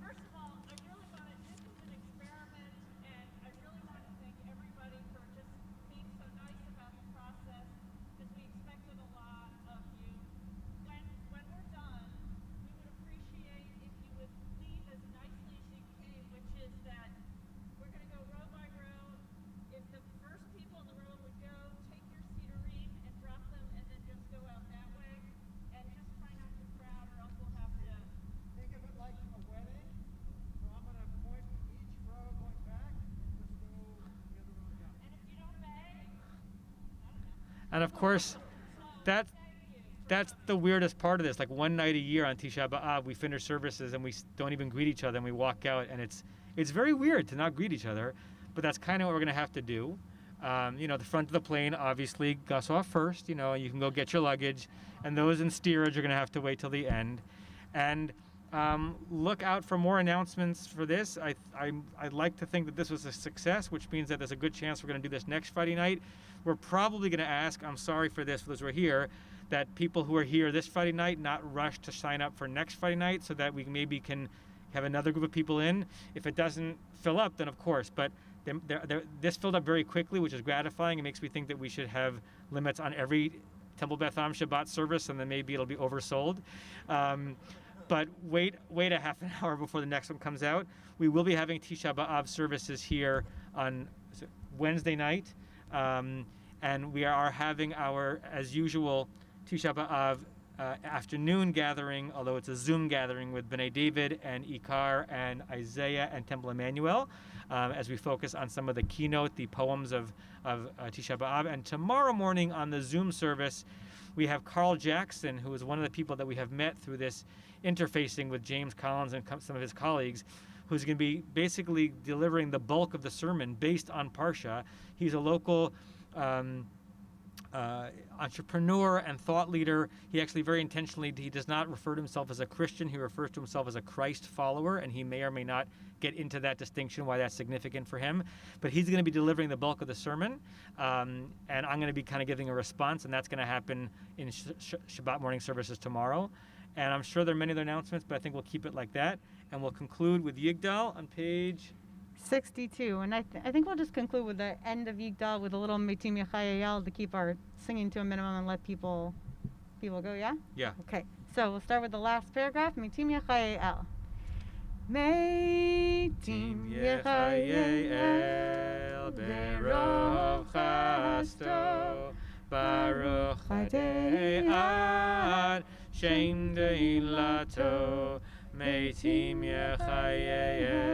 First of all, I really want to, this is an experiment, and I really want to thank everybody for just being so nice about the process, because we expected a lot of you. When we're done, we would appreciate if you would leave as nicely as you came, which is that we're going to go row by row. If the first people in the row would go, take your sidurim and drop them, and then just go out that way. And just try not to crowd, or else we'll have to. Think of it like a wedding. So I'm going to point each row going back and just go the other row down. And if you don't bang, And of course, that's the weirdest part of this. Like one night a year on Tisha B'Av, we finish services and we don't even greet each other, and we walk out, and it's very weird to not greet each other, but that's kind of what we're going to have to do. The front of the plane, obviously, gus off first, you can go get your luggage, and those in steerage are going to have to wait till the end. And look out for more announcements for this. I'd like to think that this was a success, which means that there's a good chance we're going to do this next Friday night. We're probably going to ask, I'm sorry for this, for those who are here, that people who are here this Friday night not rush to sign up for next Friday night, so that we maybe can have another group of people in. If it doesn't fill up, then of course, but this filled up very quickly, which is gratifying. It makes me think that we should have limits on every Temple Beth Am Shabbat service, and then maybe it'll be oversold. But wait a half an hour before the next one comes out. We will be having Tisha B'Av services here on Wednesday night, and we are having our, as usual, Tisha B'Av afternoon gathering, although it's a Zoom gathering with B'nai David and Ikar and Isaiah and Temple Emmanuel, as we focus on some of the keynote, the poems of Tisha B'Av. And tomorrow morning on the Zoom service, we have Carl Jackson, who is one of the people that we have met through this interfacing with James Collins and some of his colleagues, who's going to be basically delivering the bulk of the sermon based on Parsha. He's a local entrepreneur and thought leader. He actually very intentionally, he does not refer to himself as a Christian. He refers to himself as a Christ follower, and he may or may not get into that distinction, why that's significant for him. But he's going to be delivering the bulk of the sermon, and I'm going to be kind of giving a response, and that's going to happen in Shabbat morning services tomorrow. And I'm sure there are many other announcements, but I think we'll keep it like that. And we'll conclude with Yigdal on page 62, and I think we'll just conclude with the end of Yigdal with a little Mitim Yechayel to keep our singing to a minimum and let people go, yeah? Yeah. Okay, so we'll start with the last paragraph, Mitim Yechayel. Mitim Yechayel berov chasto baruch adei ad shem deilato Meitim Yechayel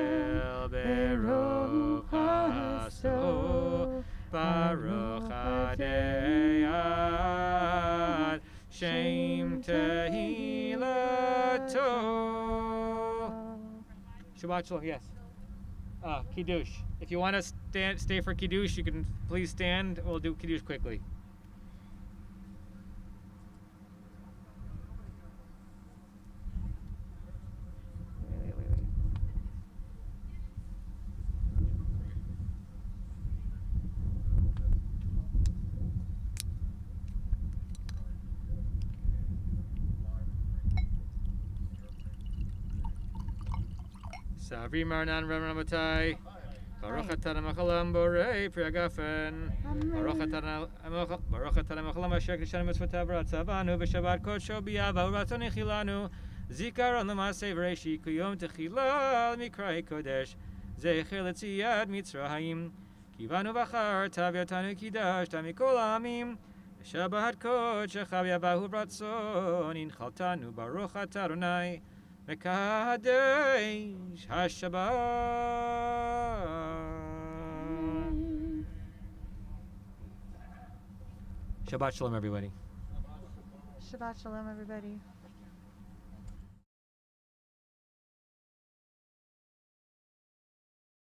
Baruch Haso Baruch Adei Ad Shem Tehilato. Shabbat Shalom, yes. Kiddush. If you want to stay for Kiddush, you can please stand. We'll do Kiddush quickly. Savri Marnan Ram Ramatai, Baruch Right. atah Machalam Borei Pri Agafen. Baruch atah Machalam Asher Kishanu Mitzvotav Ratzavanu V'Shabbat Kodsho B'Yava Uratzon Echilanu Zikaron L'Masei V'Reishi Kuyom Techila Mikrai Kodesh Zecher L'Tziyad Mitzrayim Kivanu V'Achar Tavyatanu Kidash Tamikol Amim Shabbat Kodesh Chavyabahu Ratzon Inchaltanu Baruch atah Adonai Mekadesh HaShabbat. Shabbat Shalom, everybody. Shabbat shalom, everybody.